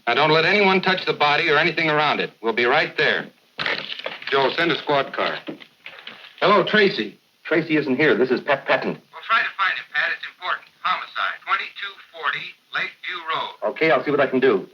Now, don't let anyone touch the body or anything around it. We'll be right there. Joe, send a squad car. Hello, Tracy. Tracy isn't here. This is Pat Patton. We'll try to find him, Pat. It's important. Homicide, 2240 Lakeview Road. Okay, I'll see what I can do.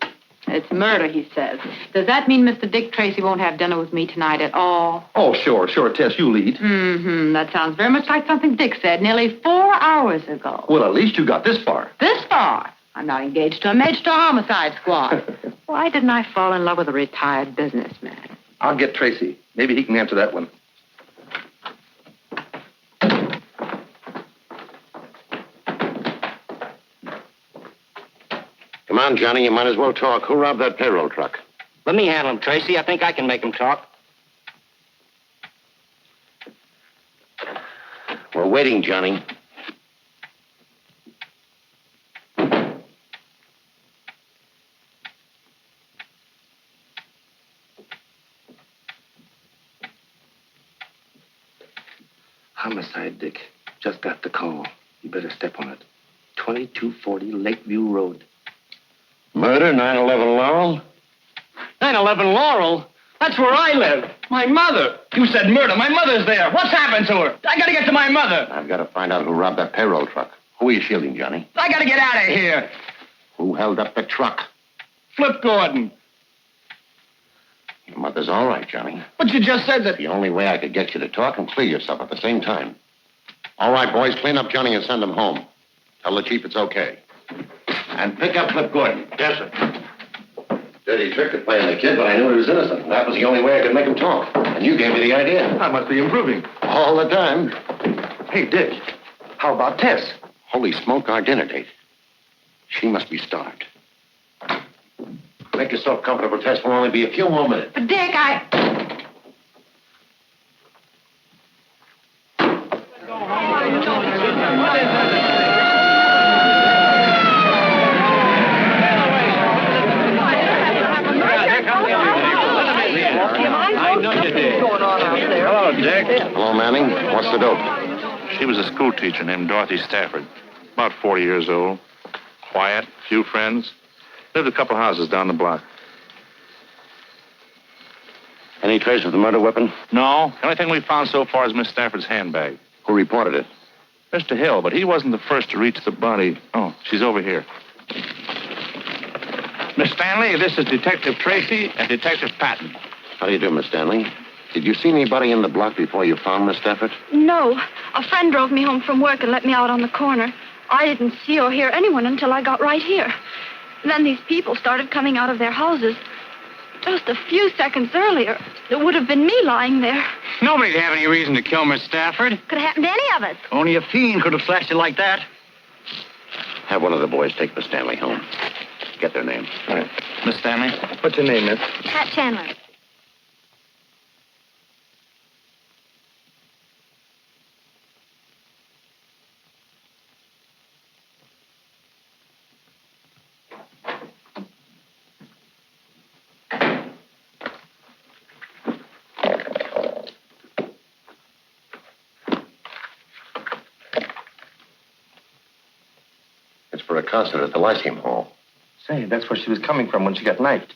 It's murder, he says. Does that mean Mr. Dick Tracy won't have dinner with me tonight at all? Oh, sure. Tess, you lead. Mm-hmm. That sounds very much like something Dick said nearly 4 hours ago. Well, at least you got this far. This far? I'm not engaged to a Major homicide squad. Why didn't I fall in love with a retired businessman? I'll get Tracy. Maybe he can answer that one. Come on, Johnny, you might as well talk. Who robbed that payroll truck? Let me handle him, Tracy. I think I can make him talk. We're waiting, Johnny. Homicide, Dick. Just got the call. You better step on it. 2240 Lakeview Road. Murder, 911 Laurel? 911 Laurel? That's where I live. My mother. You said murder. My mother's there. What's happened to her? I gotta get to my mother. I've got to find out who robbed that payroll truck. Who are you shielding, Johnny? I gotta get out of here. Who held up the truck? Flip Gordon. Your mother's all right, Johnny. But you just said that... The only way I could get you to talk and clear yourself at the same time. All right, boys, clean up Johnny and send him home. Tell the chief it's okay. And pick up Flip Gordon. Yes, sir. Dirty trick to play on the kid, but I knew he was innocent. That was the only way I could make him talk. And you gave me the idea. I must be improving. All the time. Hey, Dick. How about Tess? Holy smoke, our dinner date. She must be starved. Make yourself comfortable, Tess. We'll only be a few more minutes. But Dick, Hello, Dick. Hello, Manning. What's the dope? She was a school teacher named Dorothy Stafford. About 40 years old. Quiet, few friends. Lived a couple houses down the block. Any trace of the murder weapon? No. The only thing we found so far is Miss Stafford's handbag. Who reported it? Mr. Hill, but he wasn't the first to reach the body. Oh, she's over here. Miss Stanley, this is Detective Tracy and Detective Patton. How do you do, Miss Stanley? Did you see anybody in the block before you found Miss Stafford? No. A friend drove me home from work and let me out on the corner. I didn't see or hear anyone until I got right here. Then these people started coming out of their houses. Just a few seconds earlier, it would have been me lying there. Nobody'd have any reason to kill Miss Stafford. Could have happened to any of us. Only a fiend could have slashed it like that. Have one of the boys take Miss Stanley home. Get their names. All right. Miss Stanley? What's your name, miss? Pat Chandler. For a concert at the Lyceum Hall. Say, that's where she was coming from when she got knifed.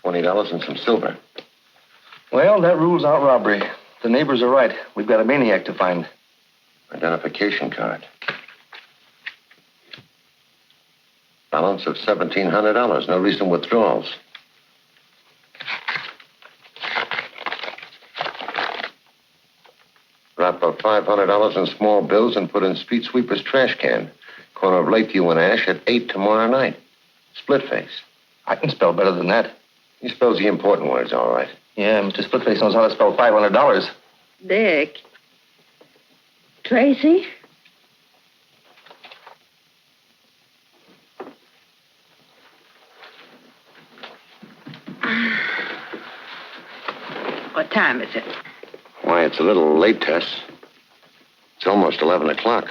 $20 and some silver. Well, that rules out robbery. The neighbors are right. We've got a maniac to find. Identification card. Balance of $1,700. No recent withdrawals. Drop of $500 in small bills and put in street sweeper's trash can. Corner of Lakeview and Ash at 8 tomorrow night. Splitface. I can spell better than that. He spells the important words all right. Yeah, Mr. Splitface knows how to spell $500. Dick. Tracy? What time is it? Why, it's a little late, Tess. It's almost 11 o'clock.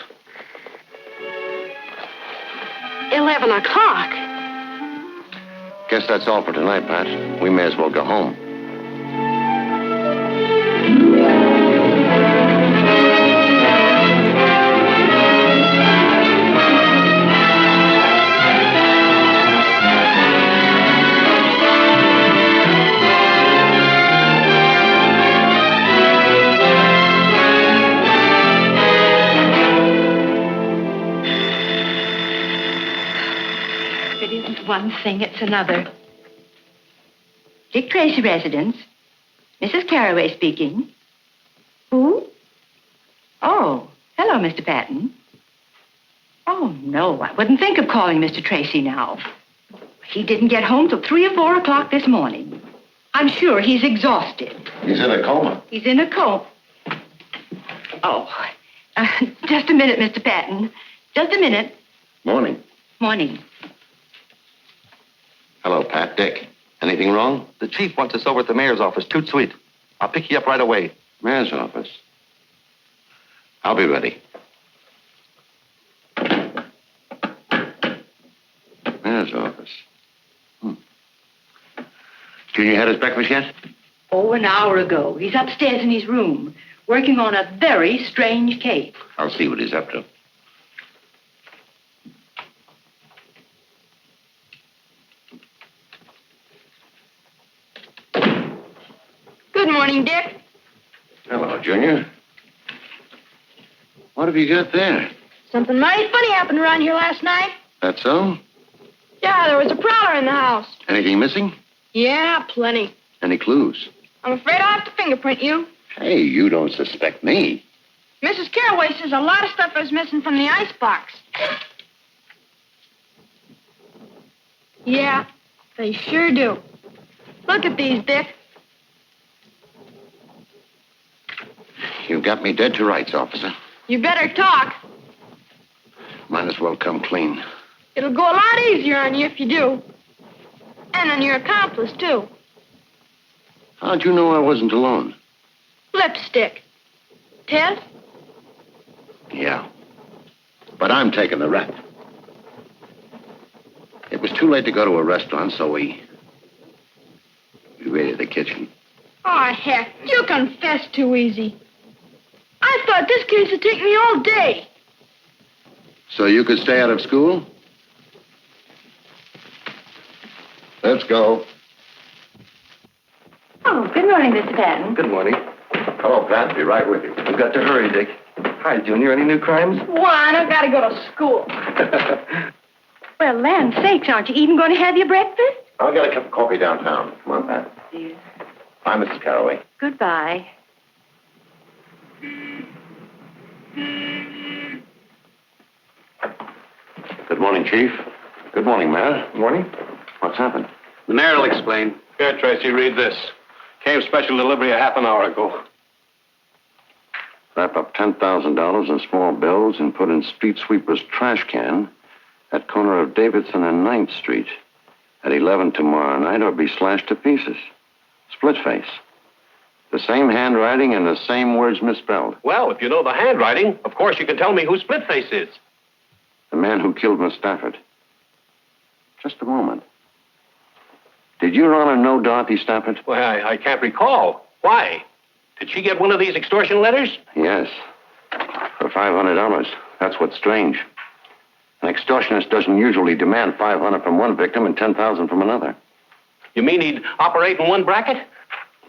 11 o'clock? Guess that's all for tonight, Pat. We may as well go home. one thing, it's another. Dick Tracy residence. Mrs. Carraway speaking. Who? Oh, hello, Mr. Patton. Oh, no, I wouldn't think of calling Mr. Tracy now. He didn't get home till 3 or 4 o'clock this morning. I'm sure he's exhausted. He's in a coma. He's in a coma. Oh, just a minute, Mr. Patton. Just a minute. Morning. Morning. Hello, Pat. Dick. Anything wrong? The chief wants us over at the mayor's office. Toot sweet. I'll pick you up right away. Mayor's office. I'll be ready. Mayor's office. Junior had his breakfast yet? Oh, an hour ago. He's upstairs in his room, working on a very strange case. I'll see what he's up to. Good morning, Dick. Hello, Junior. What have you got there? Something mighty funny happened around here last night. That so? Yeah, there was a prowler in the house. Anything missing? Yeah, plenty. Any clues? I'm afraid I'll have to fingerprint you. Hey, you don't suspect me. Mrs. Carraway says a lot of stuff is missing from the icebox. Yeah, they sure do. Look at these, Dick. You've got me dead to rights, officer. You better talk. Might as well come clean. It'll go a lot easier on you if you do. And on your accomplice, too. How'd you know I wasn't alone? Lipstick. Tess? Yeah. But I'm taking the rap. It was too late to go to a restaurant, so we raided the kitchen. Oh, heck, you confess too easy. I thought this case would take me all day. So you could stay out of school? Let's go. Oh, good morning, Mr. Patton. Good morning. Hello, Pat. Be right with you. I've got to hurry, Dick. Hi, Junior. Any new crimes? One, I've got to go to school. Well, land sakes, aren't you even going to have your breakfast? I'll get a cup of coffee downtown. Come on, Pat. Dear. Bye, Mrs. Carraway. Goodbye. Good morning, Chief. Good morning, Mayor. Morning. What's happened? The mayor will explain. Here, Tracy, read this. Came special delivery a half an hour ago. Wrap up $10,000 in small bills and put in street sweeper's trash can at corner of Davidson and 9th Street at 11 tomorrow night or be slashed to pieces. Splitface. The same handwriting and the same words misspelled. Well, if you know the handwriting, of course you can tell me who Splitface is. The man who killed Miss Stafford. Just a moment. Did Your Honor know Dorothy Stafford? Well, I can't recall. Why? Did she get one of these extortion letters? Yes. For $500. That's what's strange. An extortionist doesn't usually demand $500 from one victim and $10,000 from another. You mean he'd operate in one bracket?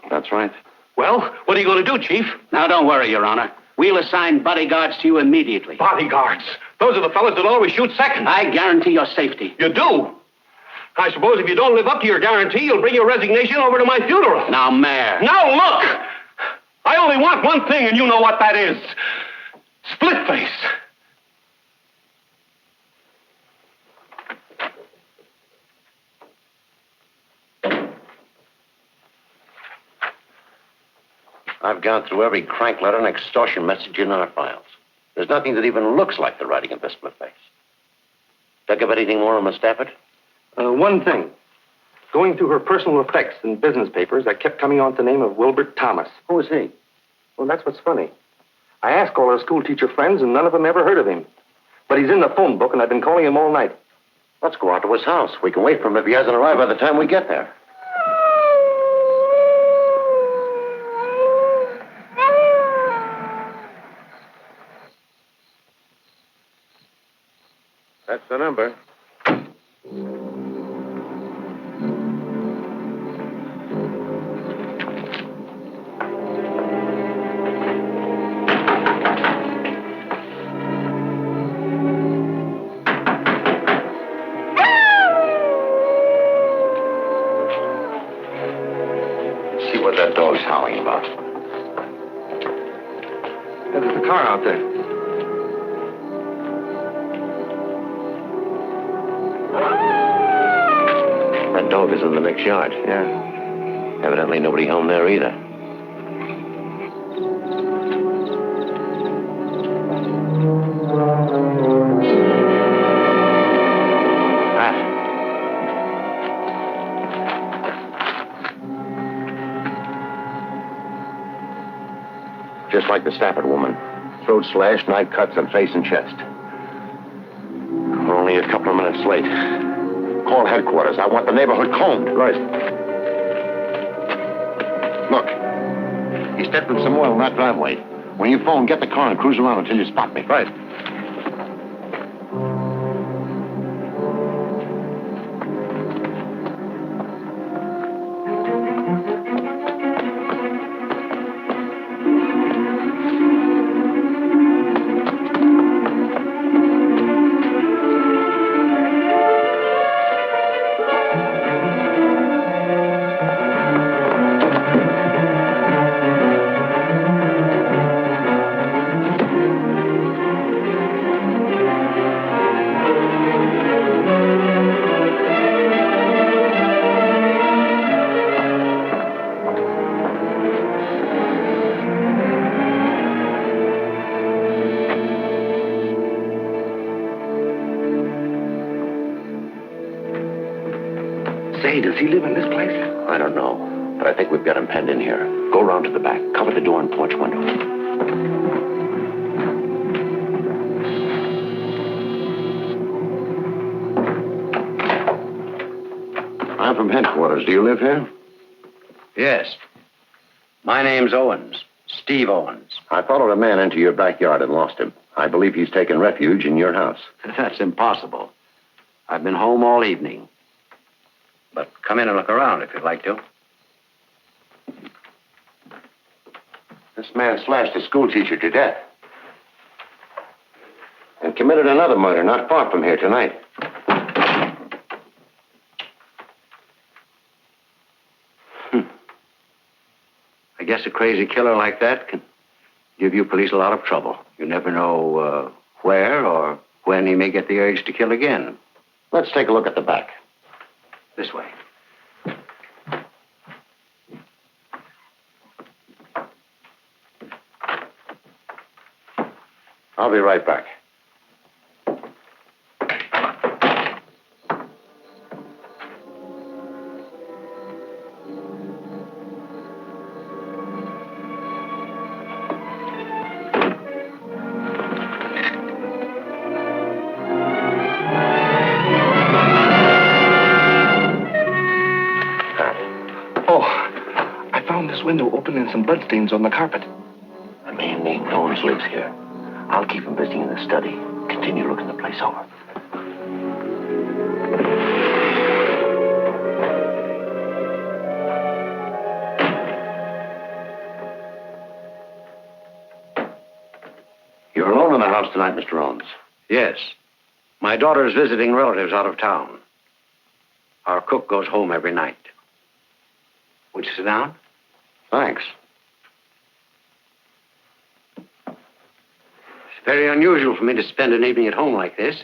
That's right. Well, what are you going to do, Chief? Now, don't worry, Your Honor. We'll assign bodyguards to you immediately. Bodyguards. Those are the fellas that always shoot second. I guarantee your safety. You do? I suppose if you don't live up to your guarantee, you'll bring your resignation over to my funeral. Now, Mayor. Now, look! I only want one thing, and you know what that is. Splitface. I've gone through every crank letter and extortion message in our files. There's nothing that even looks like the writing of this Splitface. Dug up anything more on Miss Stafford? One thing. Going through her personal effects and business papers, I kept coming on to the name of Wilbert Thomas. Who is he? Well, that's what's funny. I asked all her school teacher friends, and none of them ever heard of him. But he's in the phone book, and I've been calling him all night. Let's go out to his house. We can wait for him if he hasn't arrived by the time we get there. That's the number. howling about? There's a car out there. That dog is in the next yard. Yeah. Evidently nobody home there either. Just like the Stafford woman. Throat slashed, knife cuts on face and chest. We're only a couple of minutes late. Call headquarters. I want the neighborhood combed. Right. Look, he stepped in some oil in that driveway. When you phone, get the car and cruise around until you spot me. Right. Say, does he live in this place? I don't know, but I think we've got him penned in here. Go around to the back. Cover the door and porch window. I'm from headquarters. Do you live here? Yes. My name's Owens. Steve Owens. I followed a man into your backyard and lost him. I believe he's taken refuge in your house. That's impossible. I've been home all evening. But come in and look around if you'd like to. This man slashed a schoolteacher to death. And committed another murder not far from here tonight. I guess a crazy killer like that can give you police a lot of trouble. You never know where or when he may get the urge to kill again. Let's take a look at the back. This way. I'll be right back. This window open and some bloodstains on the carpet. A man named Owens lives here. I'll keep him busy in the study. Continue looking the place over. You're alone in the house tonight, Mr. Owens. Yes. My daughter's visiting relatives out of town. Our cook goes home every night. Would you sit down? Thanks. It's very unusual for me to spend an evening at home like this.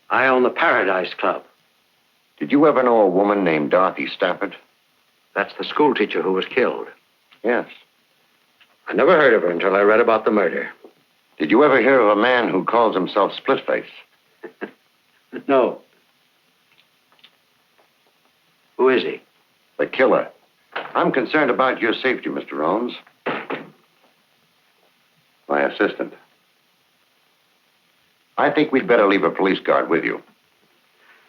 I own the Paradise Club. Did you ever know a woman named Dorothy Stafford? That's the schoolteacher who was killed. Yes. I never heard of her until I read about the murder. Did you ever hear of a man who calls himself Splitface? No. Who is he? The killer. I'm concerned about your safety, Mr. Owens. My assistant. I think we'd better leave a police guard with you.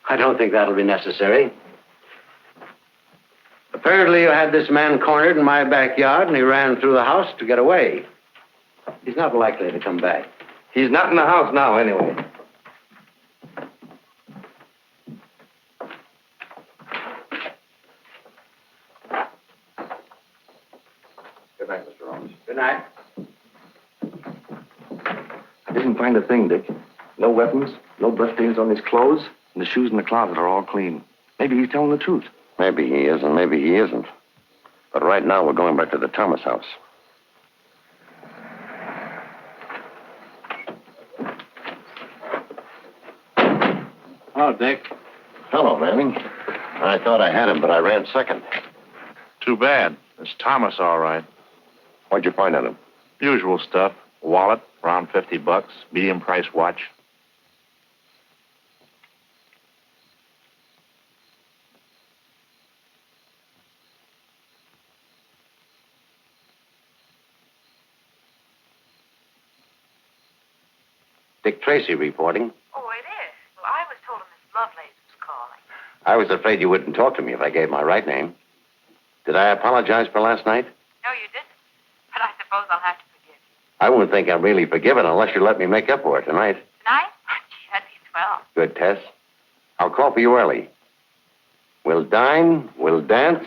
I don't think that'll be necessary. Apparently you had this man cornered in my backyard and he ran through the house to get away. He's not likely to come back. He's not in the house now, anyway. Good night, Mr. Owens. Good night. I didn't find a thing, Dick. No weapons, no bloodstains on his clothes, and the shoes in the closet are all clean. Maybe he's telling the truth. Maybe he is, and maybe he isn't. But right now, we're going back to the Thomas house. Oh, Dick. Hello, Manning. I thought I had him, but I ran second. Too bad. It's Thomas, all right. What'd you find on him? Usual stuff. Wallet, around $50. Medium price watch. Dick Tracy reporting. Oh, it is? Well, I was told Miss Lovelace was calling. I was afraid you wouldn't talk to me if I gave my right name. Did I apologize for last night? No, you didn't. But I suppose I'll have to forgive you. I won't think I'm really forgiven unless you let me make up for it tonight. Tonight? Gee, that'd be swell. Good, Tess. I'll call for you early. We'll dine, we'll dance.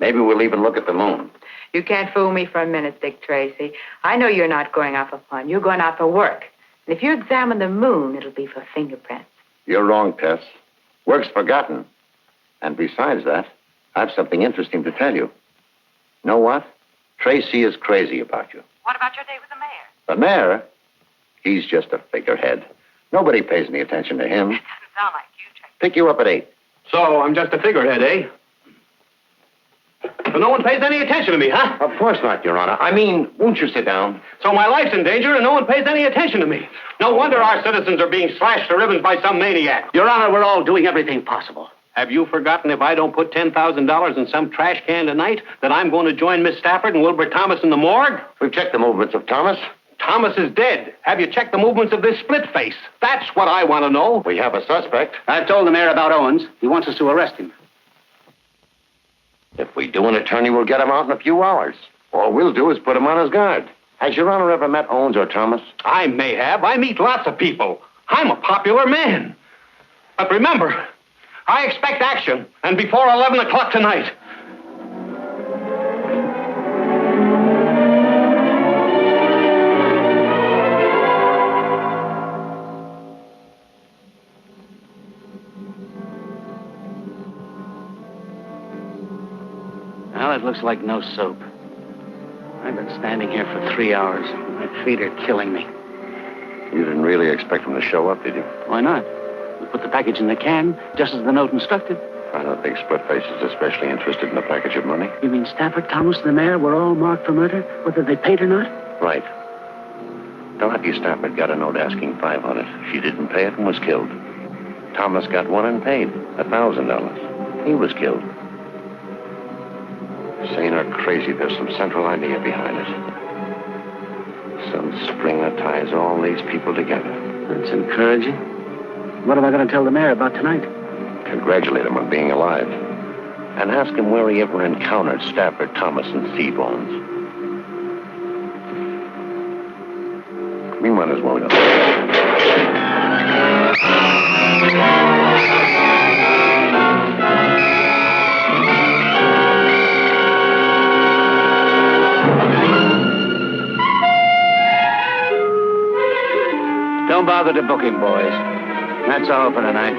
Maybe we'll even look at the moon. You can't fool me for a minute, Dick Tracy. I know you're not going out for fun. You're going out for work. And if you examine the moon, it'll be for fingerprints. You're wrong, Tess. Work's forgotten. And besides that, I have something interesting to tell you. Know what? Tracy is crazy about you. What about your date with the mayor? The mayor? He's just a figurehead. Nobody pays any attention to him. Doesn't sound like you, Tracy. Pick you up at 8. So I'm just a figurehead, eh? So no one pays any attention to me, huh? Of course not, Your Honor. I mean, won't you sit down? So my life's in danger and no one pays any attention to me. No wonder our citizens are being slashed to ribbons by some maniac. Your Honor, we're all doing everything possible. Have you forgotten if I don't put $10,000 in some trash can tonight that I'm going to join Miss Stafford and Wilbur Thomas in the morgue? We've checked the movements of Thomas. Thomas is dead. Have you checked the movements of this Splitface? That's what I want to know. We have a suspect. I've told the mayor about Owens. He wants us to arrest him. If we do, an attorney will get him out in a few hours. All we'll do is put him on his guard. Has Your Honor ever met Owens or Thomas? I may have. I meet lots of people. I'm a popular man. But remember, I expect action, and before 11 o'clock tonight. Well, it looks like no soap. I've been standing here for 3 hours. My feet are killing me. You didn't really expect him to show up, did you? Why not? We put the package in the can, just as the note instructed. I don't think Splitface is especially interested in a package of money. You mean Stafford, Thomas, and the mayor were all marked for murder, whether they paid or not? Right. Dorothy Stafford got a note asking $500. She didn't pay it and was killed. Thomas got one and paid $1,000. He was killed. Sane or crazy, there's some central idea behind it. Some string that ties all these people together. That's encouraging. What am I going to tell the mayor about tonight? Congratulate him on being alive. And ask him where he ever encountered Stafford, Thomas, and Seabones. Meanwhile, there's one. Don't bother to book him, boys. That's all for tonight.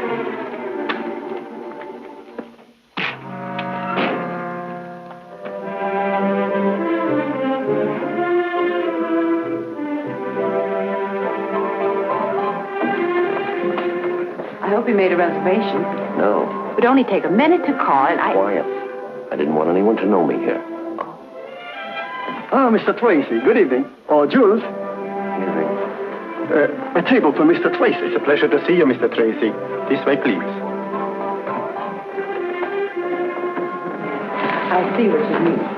I hope you made a reservation. No. It would only take a minute to call, and Quiet. I didn't want anyone to know me here. Ah, Mr. Tracy, good evening. Oh, Jules. A table for Mr. Tracy. It's a pleasure to see you, Mr. Tracy. This way, please. I see what you mean.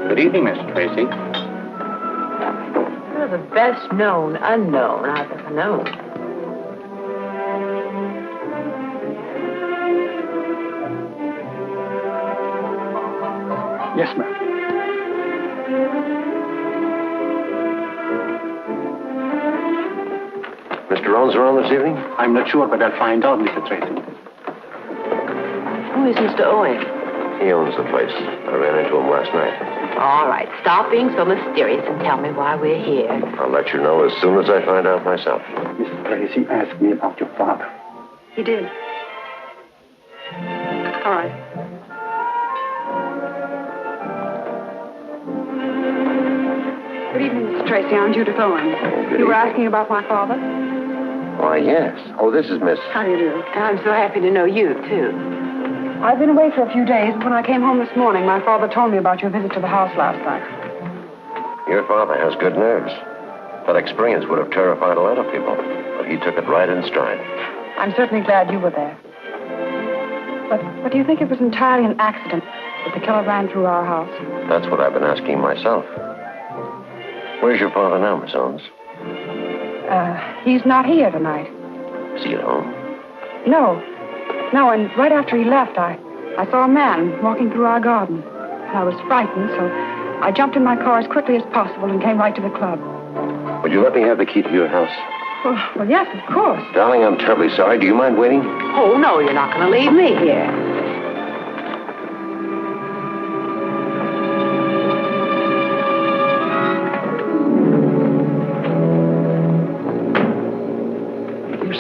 Good evening, Mr. Tracy. You're the best known unknown I've ever known. Yes, ma'am. Mr. Owens around this evening? I'm not sure, but I'll find out, Mr. Tracy. Who is Mr. Owen? He owns the place. I ran into him last night. All right, stop being so mysterious and tell me why we're here. I'll let you know as soon as I find out myself. Mr. Tracy asked me about your father. He did. All right. Good evening, Mr. Tracy. I'm Judith Owens. You were asking about my father? Why, yes. Oh, this is Miss... How do you do? I'm so happy to know you, too. I've been away for a few days, but when I came home this morning, my father told me about your visit to the house last night. Your father has good nerves. That experience would have terrified a lot of people, but he took it right in stride. I'm certainly glad you were there. But do you think it was entirely an accident that the killer ran through our house? That's what I've been asking myself. Where's your father now, Miss Owens? He's not here tonight. Is he at home? No, and right after he left, I saw a man walking through our garden. And I was frightened, so I jumped in my car as quickly as possible and came right to the club. Would you let me have the key to your house? Well, yes, of course. Darling, I'm terribly sorry. Do you mind waiting? Oh, no, you're not going to leave me here.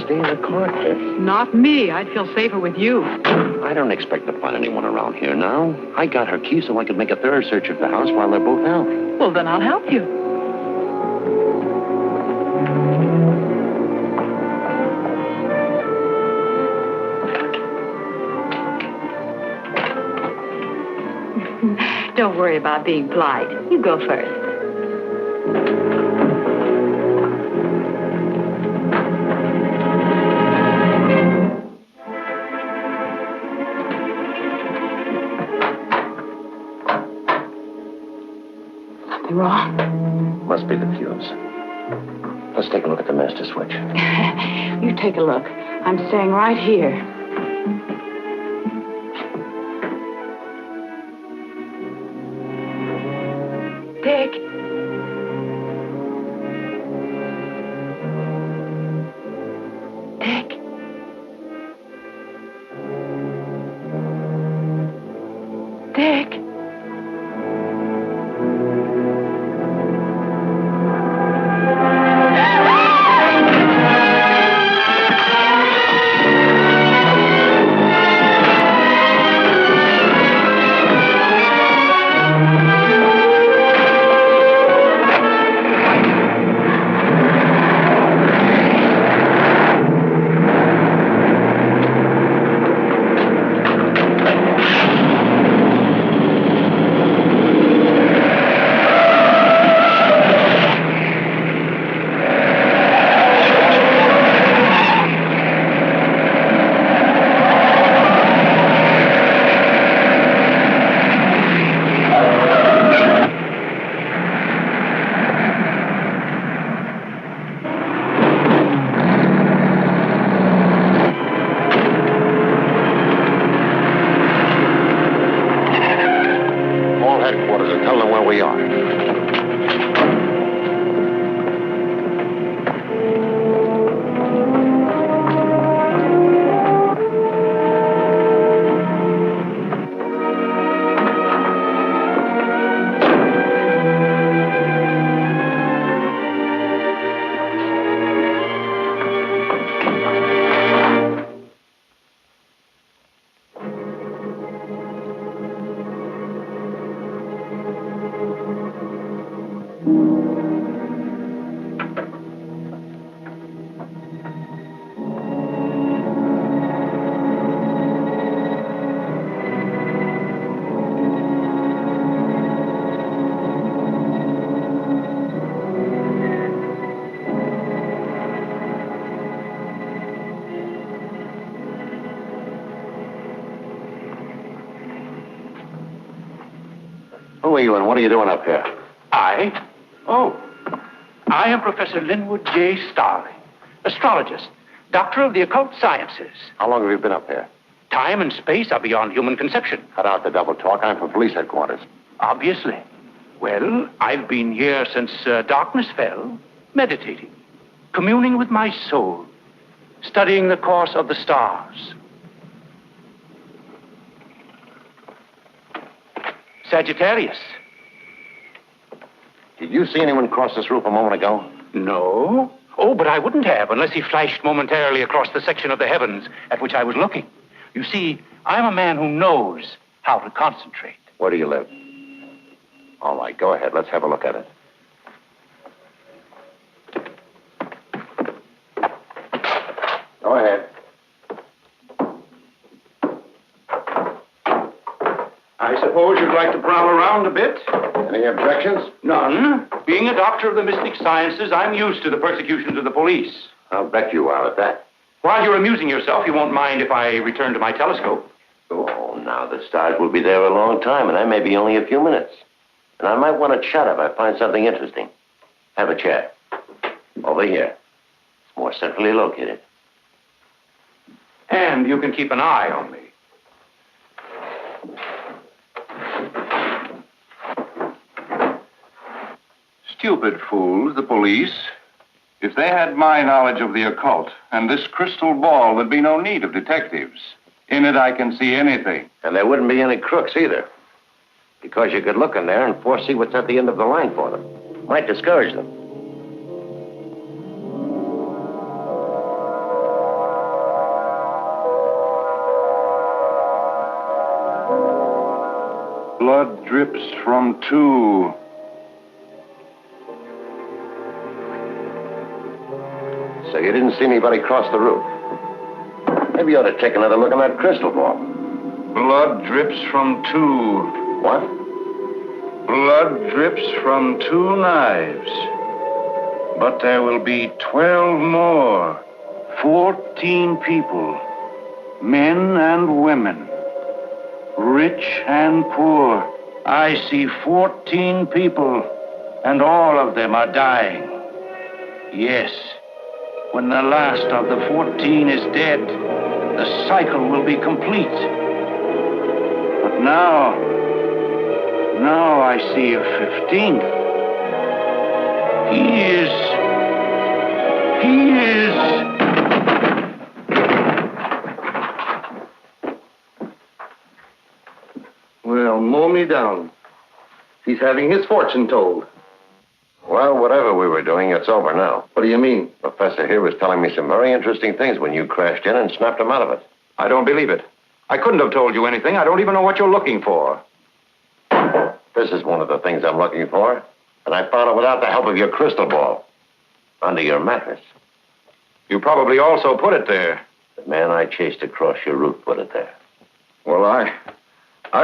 Stay in the car, Tess. Not me. I'd feel safer with you. I don't expect to find anyone around here now. I got her key so I could make a thorough search of the house while they're both out. Well, then I'll help you. Don't worry about being polite. You go first. Wrong? Must be the fuse. Let's take a look at the master switch. You take a look. I'm staying right here. Dick. Dick. Dick. Who are you and what are you doing up here? I? Oh. I am Professor Linwood J. Starling, astrologist, doctor of the occult sciences. How long have you been up here? Time and space are beyond human conception. Cut out the double talk. I'm from police headquarters. Obviously. Well, I've been here since darkness fell, meditating. communing with my soul, studying the course of the stars. Sagittarius. Did you see anyone cross this roof a moment ago? No. Oh, but I wouldn't have unless he flashed momentarily across the section of the heavens at which I was looking. You see, I'm a man who knows how to concentrate. Where do you live? All right, go ahead. Let's have a look at it. Go ahead. I suppose you'd like to prowl around a bit? Any objections? None. Being a doctor of the mystic sciences, I'm used to the persecutions of the police. I'll bet you are at that. While you're amusing yourself, you won't mind if I return to my telescope. Oh, now the stars will be there a long time, and I may be only a few minutes. And I might want to chat if I find something interesting. Have a chair. Over here. It's more centrally located. And you can keep an eye on me. Stupid fools, the police. If they had my knowledge of the occult and this crystal ball, there'd be no need of detectives. In it, I can see anything. And there wouldn't be any crooks either. Because you could look in there and foresee what's at the end of the line for them. Might discourage them. Blood drips from two. So you didn't see anybody cross the roof. Maybe you ought to take another look at that crystal ball. Blood drips from two. What? Blood drips from two knives. But there will be 12 more. 14 people. Men and women. Rich and poor. I see 14 people, and all of them are dying. Yes. When the last of the 14 is dead, the cycle will be complete. But now I see a 15th. He is... Well, mow me down. He's having his fortune told. Well, whatever we were doing, it's over now. What do you mean? Professor here was telling me some very interesting things when you crashed in and snapped him out of it. I don't believe it. I couldn't have told you anything. I don't even know what you're looking for. This is one of the things I'm looking for. And I found it without the help of your crystal ball. Under your mattress. You probably also put it there. The man I chased across your roof put it there. Well, I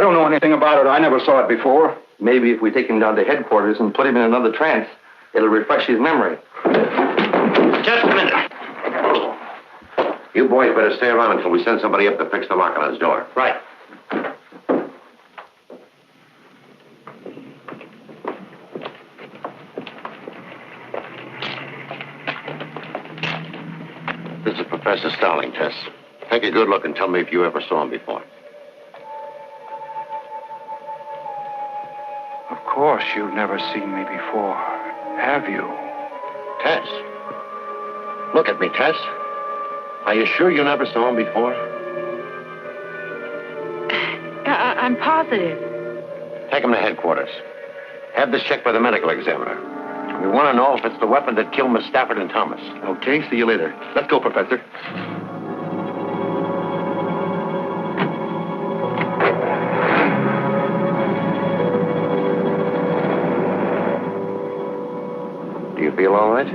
don't know anything about it. I never saw it before. Maybe if we take him down to headquarters and put him in another trance, it'll refresh his memory. Just a minute. You boys better stay around until we send somebody up to fix the lock on his door. Right. This is Professor Starling, Tess. Take a good look and tell me if you ever saw him before. Of course, you've never seen me before, have you? Tess. Look at me, Tess. Are you sure you never saw him before? I'm positive. Take him to headquarters. Have this checked by the medical examiner. We want to know if it's the weapon that killed Miss Stafford and Thomas. Okay, see you later. Let's go, Professor. Do you feel all right?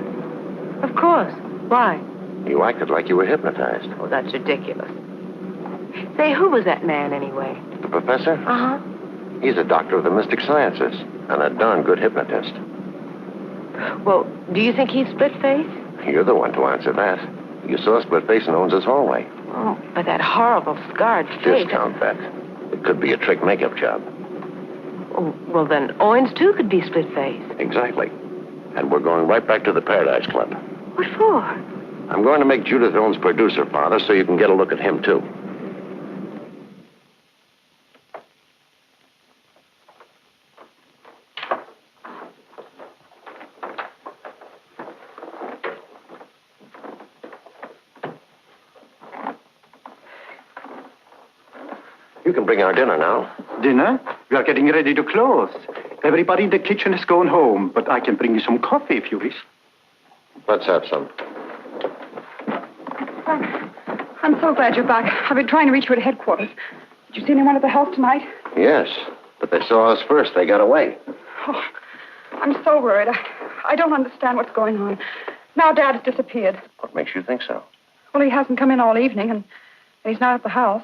Of course. Why? You acted like you were hypnotized. Oh, that's ridiculous. Say, who was that man anyway? The professor? Uh-huh. He's a doctor of the mystic sciences and a darn good hypnotist. Well, do you think he's Splitface? You're the one to answer that. You saw Splitface in Owens' hallway. Oh, but that horrible scarred face. Discount that. It could be a trick makeup job. Oh, well, then Owens, too, could be Splitface. Exactly. And we're going right back to the Paradise Club. What for? I'm going to make Judith Owens producer, Father, so you can get a look at him, too. You can bring our dinner now. Dinner? We are getting ready to close. Everybody in the kitchen is going home, but I can bring you some coffee if you wish. Let's have some. I'm so glad you're back. I've been trying to reach you at headquarters. Did you see anyone at the house tonight? Yes, but they saw us first. They got away. Oh, I'm so worried. I don't understand what's going on. Now Dad has disappeared. What makes you think so? Well, he hasn't come in all evening, and he's not at the house.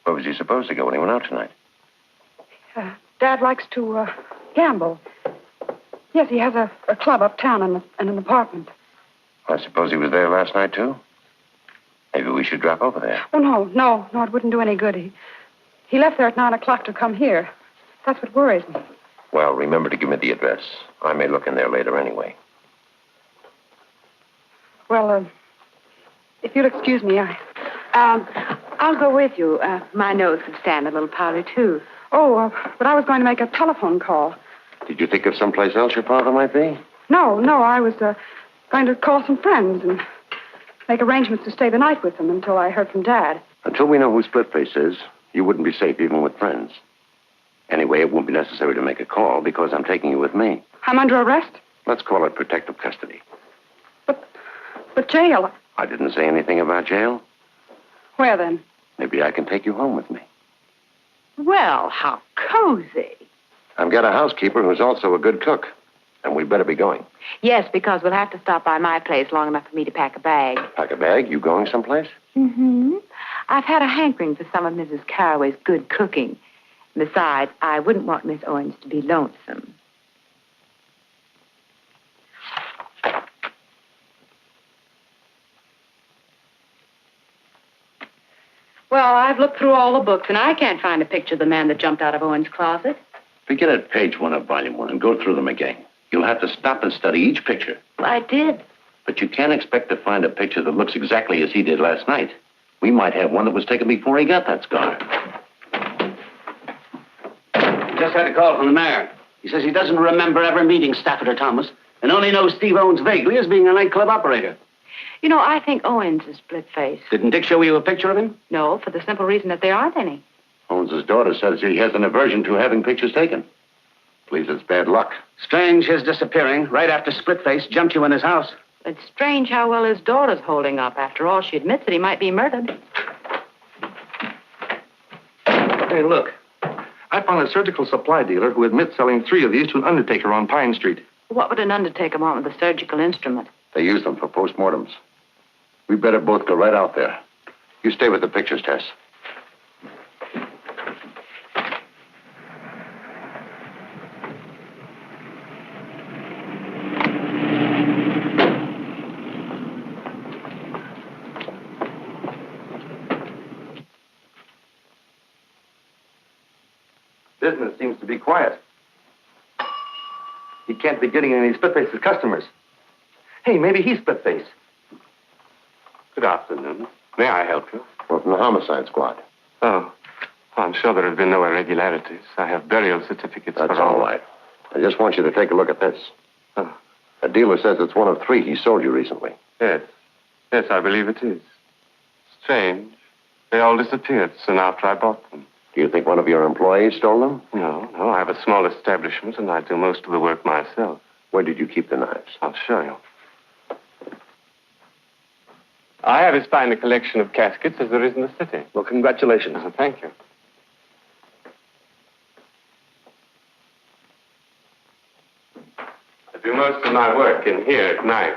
Where was he supposed to go when he went out tonight? Dad likes to gamble. Yes, he has a club uptown and an apartment. I suppose he was there last night, too? Maybe we should drop over there. Oh, no, it wouldn't do any good. He left there at 9 o'clock to come here. That's what worries me. Well, remember to give me the address. I may look in there later anyway. Well, if you'll excuse me, I'll go with you. My nose could stand a little powder, too. Oh, but I was going to make a telephone call. Did you think of someplace else your father might be? No, I was going to call some friends and make arrangements to stay the night with them until I heard from Dad. Until we know who Splitface is, you wouldn't be safe even with friends. Anyway, it won't be necessary to make a call because I'm taking you with me. I'm under arrest? Let's call it protective custody. But jail. I didn't say anything about jail. Where then? Maybe I can take you home with me. Well, how cozy. I've got a housekeeper who's also a good cook, and we'd better be going. Yes, because we'll have to stop by my place long enough for me to pack a bag. Pack a bag? You going someplace? Mm-hmm. I've had a hankering for some of Mrs. Carraway's good cooking. Besides, I wouldn't want Miss Owens to be lonesome. Well, I've looked through all the books, and I can't find a picture of the man that jumped out of Owen's closet. Begin at page 1 of volume 1 and go through them again. You'll have to stop and study each picture. Well, I did. But you can't expect to find a picture that looks exactly as he did last night. We might have one that was taken before he got that scar. Just had a call from the mayor. He says he doesn't remember ever meeting Stafford or Thomas and only knows Steve Owens vaguely as being a nightclub operator. You know, I think Owens is Splitface. Didn't Dick show you a picture of him? No, for the simple reason that there aren't any. Owens' daughter says he has an aversion to having pictures taken. Believes it's bad luck. Strange his disappearing right after Splitface jumped you in his house. It's strange how well his daughter's holding up. After all, she admits that he might be murdered. Hey, look. I found a surgical supply dealer who admits selling 3 of these to an undertaker on Pine Street. What would an undertaker want with a surgical instrument? They use them for postmortems. We better both go right out there. You stay with the pictures, Tess. Business seems to be quiet. He can't be getting any Splitface's customers. Hey, maybe he's Splitface. Good afternoon. May I help you? We're from the homicide squad. Oh, I'm sure there have been no irregularities. I have burial certificates That's for all right. I just want you to take a look at this. Oh. A dealer says it's one of 3 he sold you recently. Yes. Yes, I believe it is. Strange. They all disappeared soon after I bought them. Do you think one of your employees stole them? No. I have a small establishment, and I do most of the work myself. Where did you keep the knives? I'll show you. I have as fine a collection of caskets as there is in the city. Well, congratulations. Thank you. I do most of my work in here at night.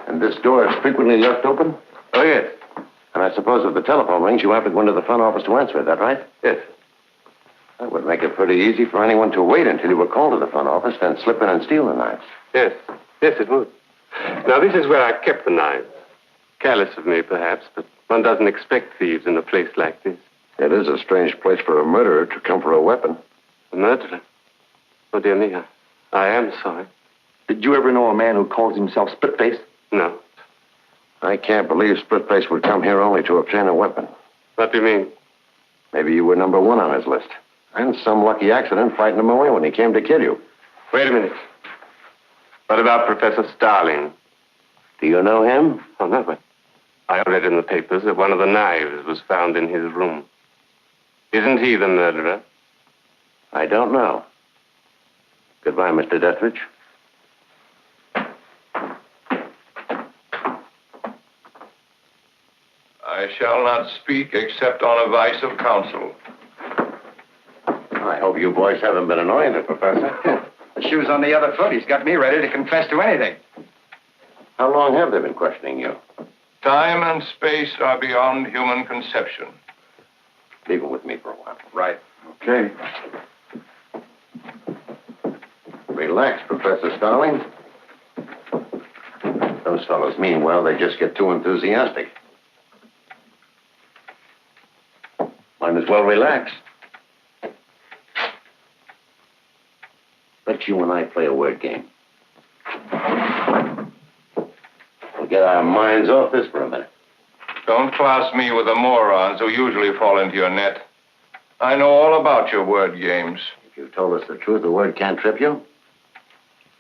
And this door is frequently left open? Oh, yes. And I suppose if the telephone rings, you have to go into the front office to answer it, is that right? Yes. That would make it pretty easy for anyone to wait until you were called to the front office, then slip in and steal the knives. Yes. Yes, it would. Now, this is where I kept the knives. Careless of me, perhaps, but one doesn't expect thieves in a place like this. It is a strange place for a murderer to come for a weapon. A murderer? Oh, dear me, I am sorry. Did you ever know a man who calls himself Splitface? No. I can't believe Splitface would come here only to obtain a weapon. What do you mean? Maybe you were number 1 on his list. And some lucky accident frightened him away when he came to kill you. Wait a minute. What about Professor Starling? Do you know him? Oh, no, but I read in the papers that one of the knives was found in his room. Isn't he the murderer? I don't know. Goodbye, Mr. Dethridge. I shall not speak except on advice of counsel. I hope you boys haven't been annoying the professor. The shoe's on the other foot. He's got me ready to confess to anything. How long have they been questioning you? Time and space are beyond human conception. Leave it with me for a while. Right. Okay. Relax, Professor Starling. Those fellows mean well. They just get too enthusiastic. Might as well relax. Let you and I play a word game. We'll get our minds off this for a minute. Don't class me with the morons who usually fall into your net. I know all about your word games. If you've told us the truth, the word can't trip you.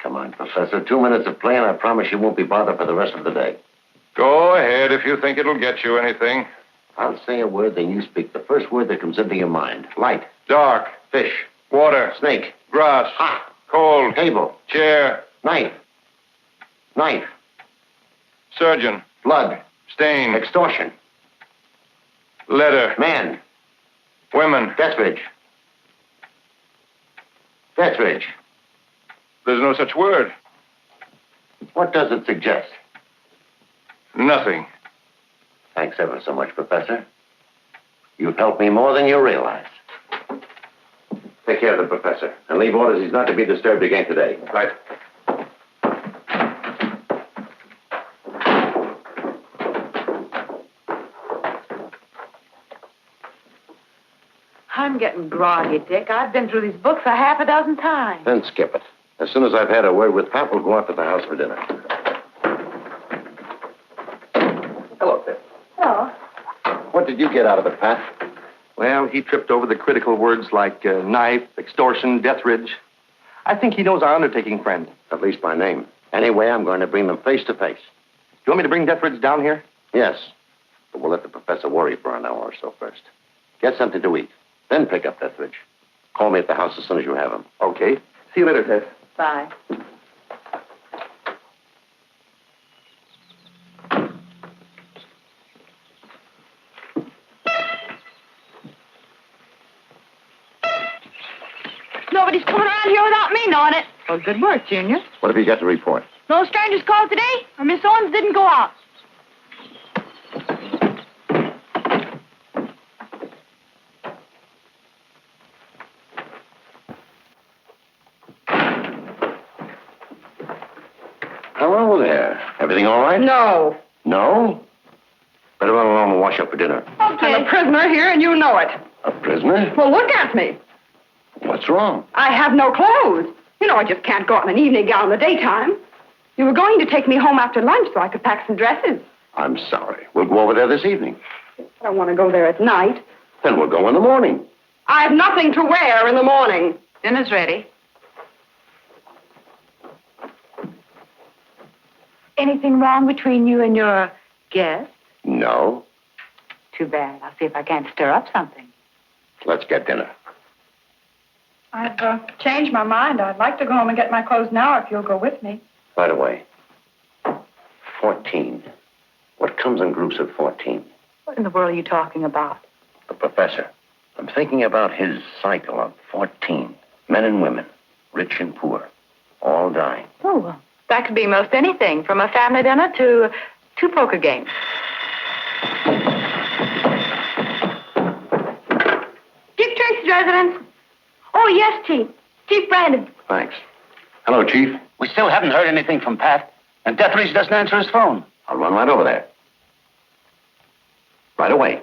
Come on, Professor. 2 minutes of play, and I promise you won't be bothered for the rest of the day. Go ahead if you think it'll get you anything. I'll say a word, then you speak the first word that comes into your mind. Light. Dark. Fish. Water. Snake. Grass. Hot. Cold. Table. Chair. Knife. Knife. Surgeon. Blood. Stain. Extortion. Letter. Man. Women. Dethridge. Dethridge. There's no such word. What does it suggest? Nothing. Thanks ever so much, Professor. You've helped me more than you realize. Take care of the professor, and leave orders he's not to be disturbed again today. Right. I'm getting groggy, Dick. I've been through these books a half a dozen times. Then skip it. As soon as I've had a word with Pat, we'll go out to the house for dinner. Hello, Tess. Hello. What did you get out of it, Pat? Well, he tripped over the critical words like knife, extortion, Dethridge. I think he knows our undertaking friend. At least by name. Anyway, I'm going to bring them face to face. You want me to bring Dethridge down here? Yes. But we'll let the professor worry for an hour or so first. Get something to eat. Then pick up Dethridge. Call me at the house as soon as you have him. Okay. See you later, Tess. Bye. Nobody's coming around here without me knowing it. Well, good work, Junior. What have you got to report? No strangers called today, or Miss Owens didn't go out. Hello there. Everything all right? No. No? Better run along and wash up for dinner. Okay. I'm a prisoner here, and you know it. A prisoner? Well, look at me. What's wrong? I have no clothes. You know, I just can't go out in an evening gown in the daytime. You were going to take me home after lunch so I could pack some dresses. I'm sorry. We'll go over there this evening. I don't want to go there at night. Then we'll go in the morning. I have nothing to wear in the morning. Dinner's ready. Anything wrong between you and your guest? No. Too bad. I'll see if I can't stir up something. Let's get dinner. I've changed my mind. I'd like to go home and get my clothes now if you'll go with me. By the way, 14. What comes in groups of 14? What in the world are you talking about? The professor. I'm thinking about his cycle of 14. Men and women, rich and poor, all dying. Oh, well, that could be most anything, from a family dinner to 2 poker games. Dick Tracy's residence. Oh, yes, Chief. Chief Brandon. Thanks. Hello, Chief. We still haven't heard anything from Pat, and Dethridge doesn't answer his phone. I'll run right over there. Right away.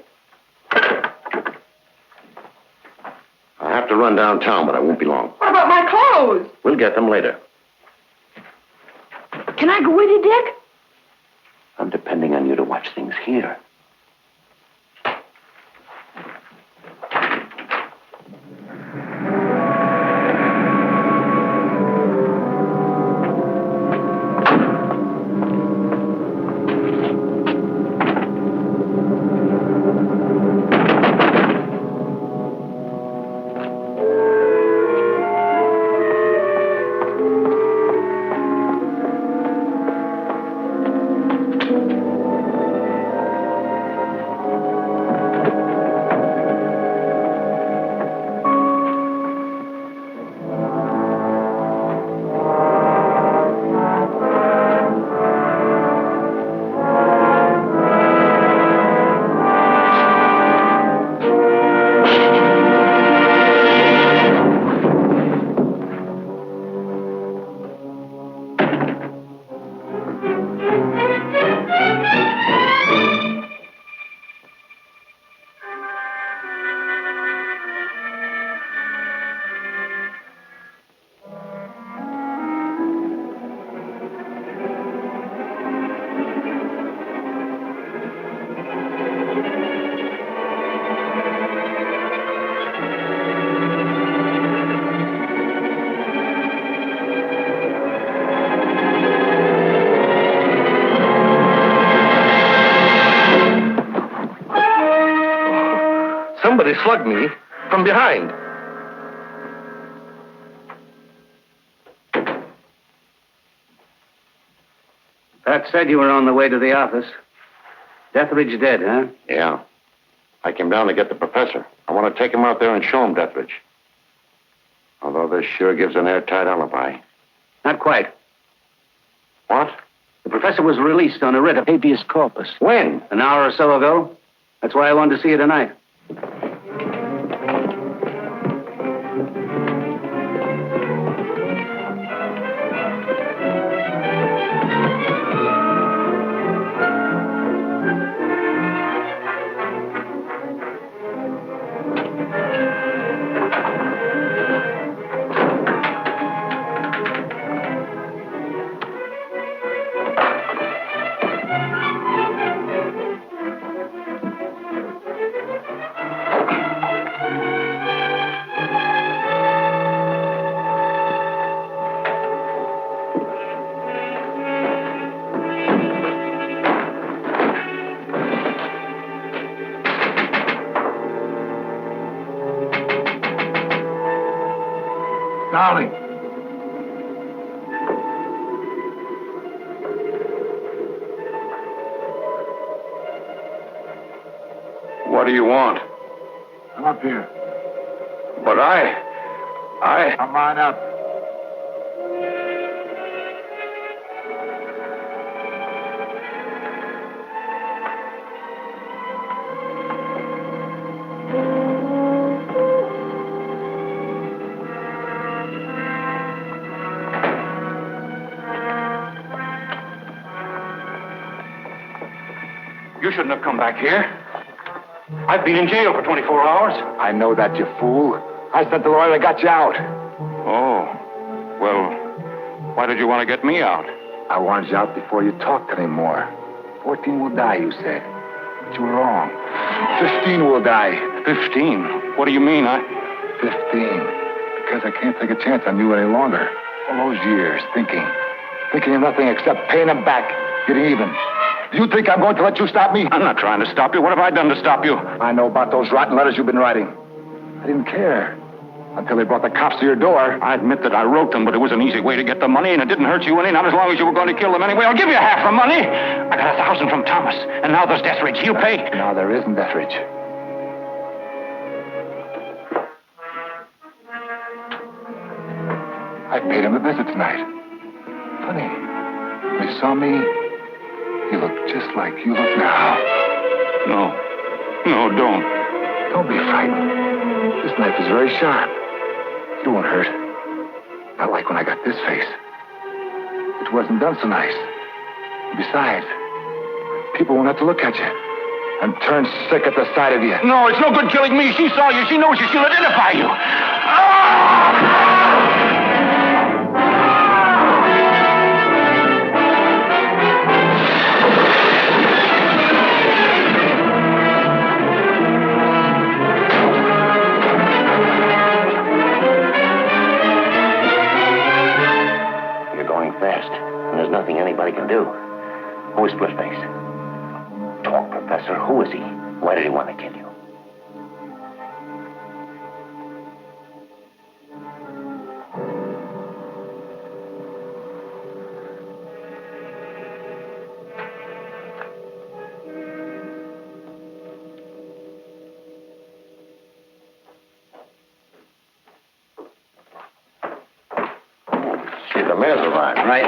I have to run downtown, but I won't be long. What about my clothes? We'll get them later. Can I go with you, Dick? I'm depending on you to watch things here. slugged me from behind. Pat said you were on the way to the office. Deathridge dead, huh? Yeah. I came down to get the professor. I want to take him out there and show him Deathridge. Although this sure gives an airtight alibi. Not quite. What? The professor was released on a writ of habeas corpus. When? An hour or so ago. That's why I wanted to see you tonight. Darling. What do you want? Come up here. But Come on up. You shouldn't have come back here. I've been in jail for 24 hours. I know that, you fool. I sent the lawyer that got you out. Oh. Well, why did you want to get me out? I wanted you out before you talked anymore. 14 will die, you said. But you were wrong. 15 will die. 15? What do you mean? 15. Because I can't take a chance on you any longer. All those years thinking of nothing except paying them back, getting even. Do you think I'm going to let you stop me? I'm not trying to stop you. What have I done to stop you? I know about those rotten letters you've been writing. I didn't care until they brought the cops to your door. I admit that I wrote them, but it was an easy way to get the money, and it didn't hurt you any, not as long as you were going to kill them anyway. I'll give you half the money. I got 1,000 from Thomas, and now there's Deathridge. He'll pay. No, there isn't Deathridge. I paid him a visit tonight. Funny. When he saw me, he looked just like you look now. No, don't. Don't be frightened. This knife is very sharp. You won't hurt. Not like when I got this face. It wasn't done so nice. Besides, people won't have to look at you and turn sick at the sight of you. No, it's no good killing me. She saw you. She knows you. She'll identify you. Fast, and there's nothing anybody can do. Who is Splitface? Talk, Professor. Who is he? Why did he want to kill you? The mayor's arrived. Right.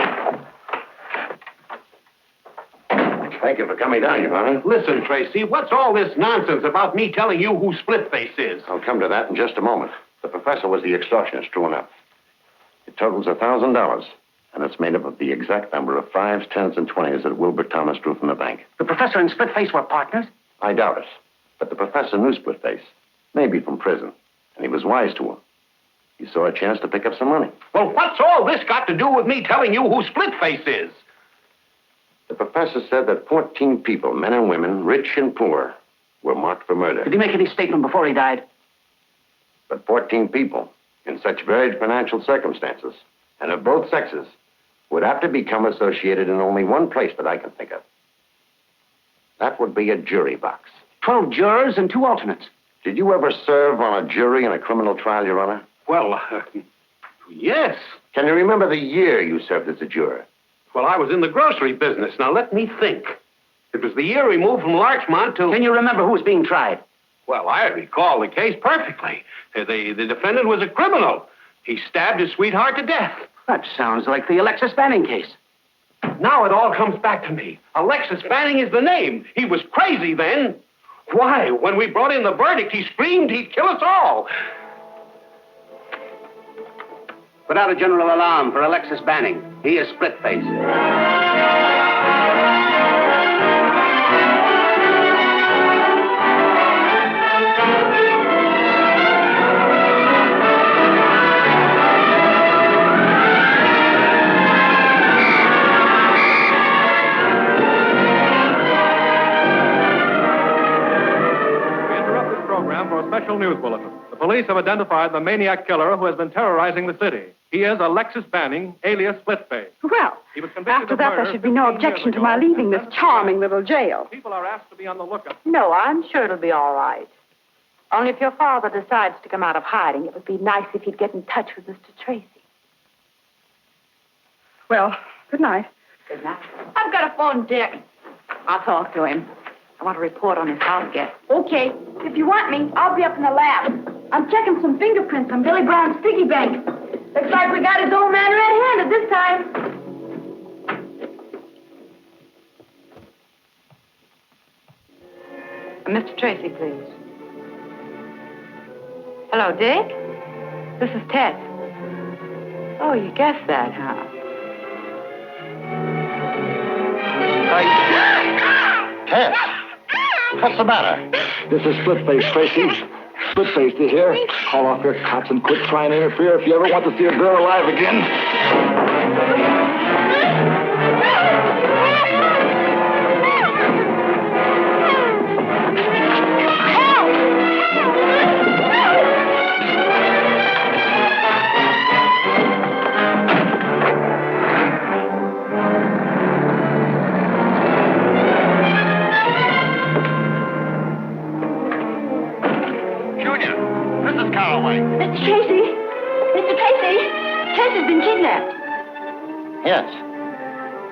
Thank you for coming down, Your Honor. Listen, Tracy, what's all this nonsense about me telling you who Splitface is? I'll come to that in just a moment. The professor was the extortionist, true enough. It totals $1,000, and it's made up of the exact number of 5s, 10s, and 20s that Wilbur Thomas drew from the bank. The professor and Splitface were partners? I doubt it. But the professor knew Splitface, maybe from prison, and he was wise to him. He saw a chance to pick up some money. Well, what's all this got to do with me telling you who Splitface is? The professor said that 14 people, men and women, rich and poor, were marked for murder. Did he make any statement before he died? But 14 people, in such varied financial circumstances, and of both sexes, would have to become associated in only one place that I can think of. That would be a jury box. 12 jurors and 2 alternates. Did you ever serve on a jury in a criminal trial, Your Honor? Well, yes. Can you remember the year you served as a juror? Well, I was in the grocery business. Now, let me think. It was the year we moved from Larchmont to... Can you remember who was being tried? Well, I recall the case perfectly. The defendant was a criminal. He stabbed his sweetheart to death. That sounds like the Alexis Banning case. Now it all comes back to me. Alexis Banning is the name. He was crazy then. Why, when we brought in the verdict, he screamed he'd kill us all. Put out a general alarm for Alexis Banning. He is Splitface. For a special news bulletin. The police have identified the maniac killer who has been terrorizing the city. He is Alexis Banning, alias Splitface. Well, He was convicted after of that, murder there should be no 15 years objection to ago. my leaving this charming little jail. People are asked to be on the lookout. No, I'm sure it'll be all right. Only if your father decides to come out of hiding, it would be nice if he'd get in touch with Mr. Tracy. Well, good night. Good night. I've got to phone Dick. I'll talk to him. I want to report on his house guest. Okay. If you want me, I'll be up in the lab. I'm checking some fingerprints on Billy Brown's piggy bank. Looks like we got his old man red-handed this time. Mr. Tracy, please. Hello, Dick? This is Tess. Oh, you guessed that, huh? Tess! What's the matter? This is Splitface, Tracy. Splitface, you hear? Call off your cops and quit trying to interfere if you ever want to see a girl alive again. Mr. Tracy! Mr. Tracy! Tess has been kidnapped. Yes.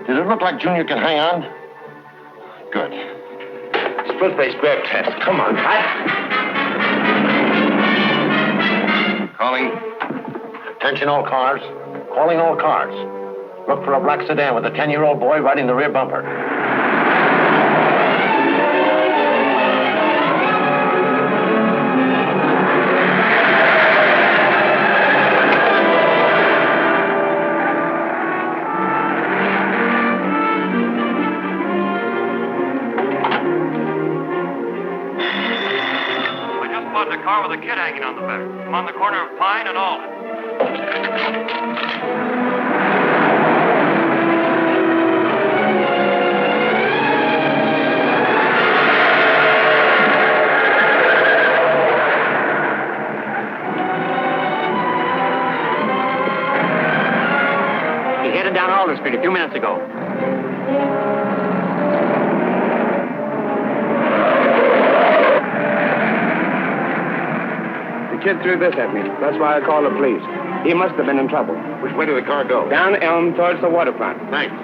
Did it look like Junior could hang on? Good. Splitface, grab Tess. Come on. Calling. Attention all cars. Calling all cars. Look for a black sedan with a 10-year-old boy riding the rear bumper. A car with a kid hanging on the back. I'm on the corner of Pine and Alden. He headed down Alden Street a few minutes ago. The kid threw this at me. That's why I called the police. He must have been in trouble. Which way did the car go? Down Elm towards the waterfront. Thanks.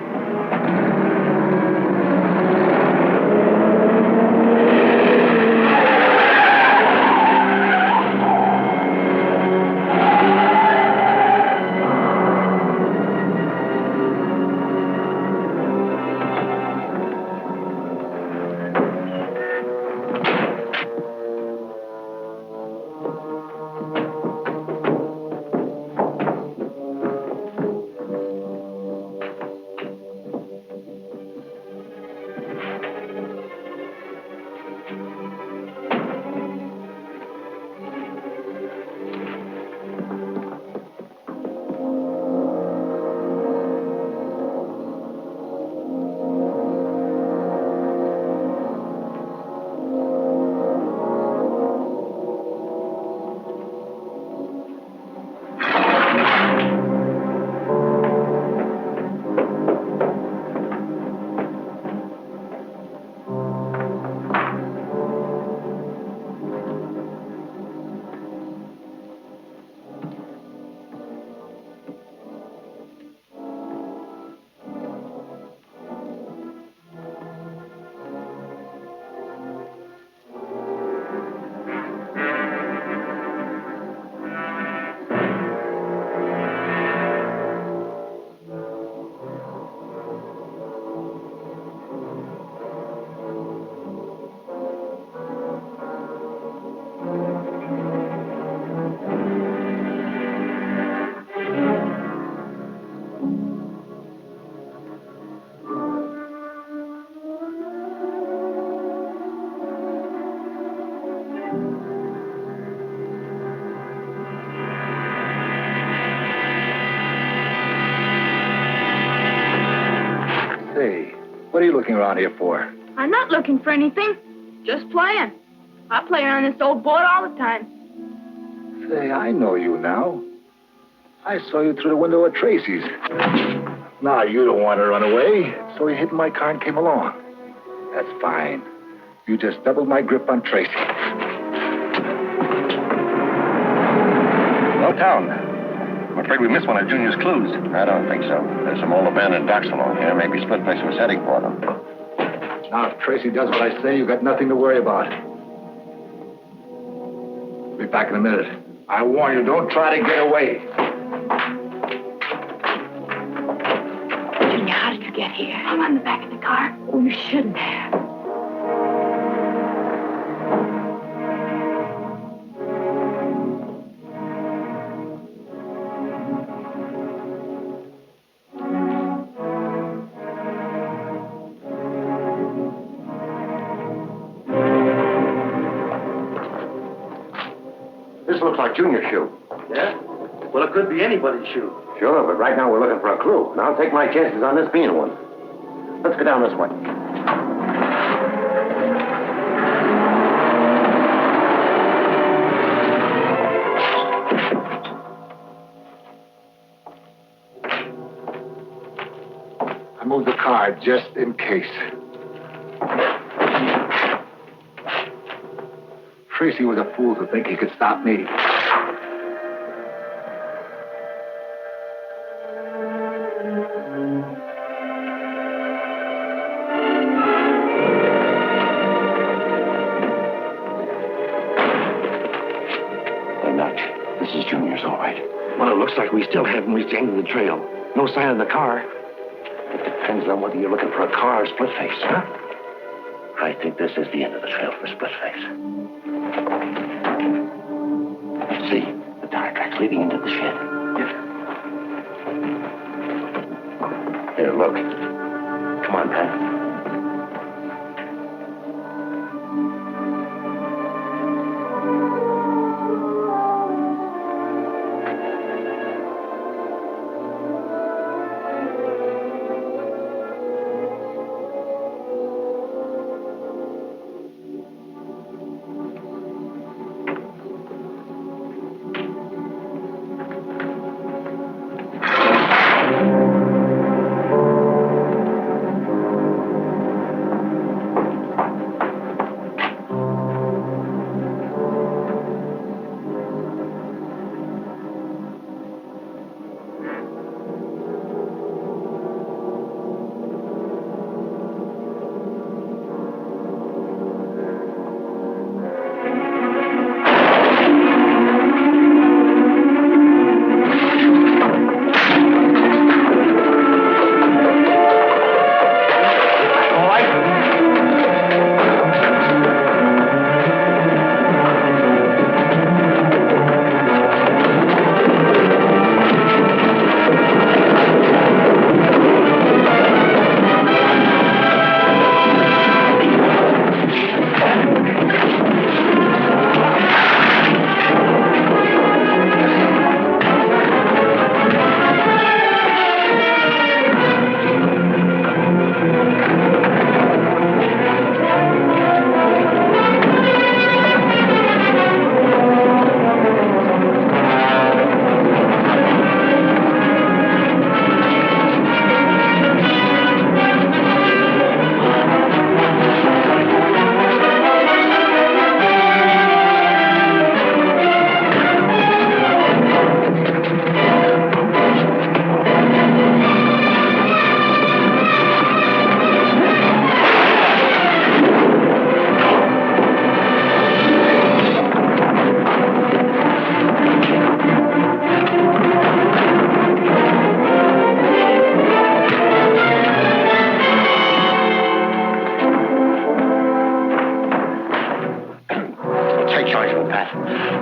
What are you looking around here for? I'm not looking for anything. Just playing. I play around this old boat all the time. Say, I know you now. I saw you through the window at Tracy's. Now, you don't want to run away, so you hid in my car and came along. That's fine. You just doubled my grip on Tracy. No town. I'm afraid we missed one of Junior's clues. I don't think so. There's some old abandoned docks along here. Maybe Splitface was heading for them. Now, if Tracy does what I say, you've got nothing to worry about. Be back in a minute. I warn you, don't try to get away. Junior, how did you get here? I'm on the back of the car. Oh, you shouldn't have. This looks like Junior's shoe. Yeah? Well, it could be anybody's shoe. Sure, but right now we're looking for a clue. And I'll take my chances on this being one. Let's go down this way. I moved the car just in case. Tracy was a fool to think he could stop me. This is Junior's, all right. Well, it looks like we still haven't reached the end of the trail. No sign of the car. It depends on whether you're looking for a car or Splitface, huh? I think this is the end of the trail for Splitface. See, the tire tracks leading into the shed. Here, look. Come on, Pat.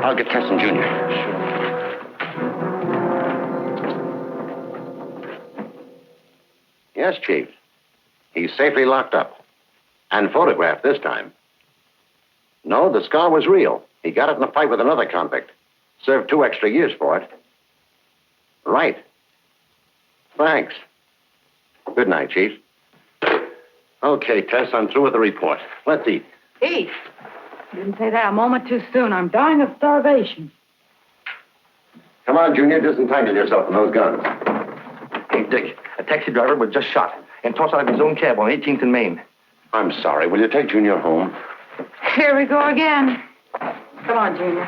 I'll get Tess and Junior. Yes, Chief. He's safely locked up. And photographed this time. No, the scar was real. He got it in a fight with another convict. Served 2 extra years for it. Right. Thanks. Good night, Chief. Okay, Tess, I'm through with the report. Let's eat. Eat. Didn't say that a moment too soon. I'm dying of starvation. Come on, Junior, disentangle yourself from those guns. Hey, Dick, a taxi driver was just shot and tossed out of his own cab on 18th and Main. I'm sorry. Will you take Junior home? Here we go again. Come on, Junior.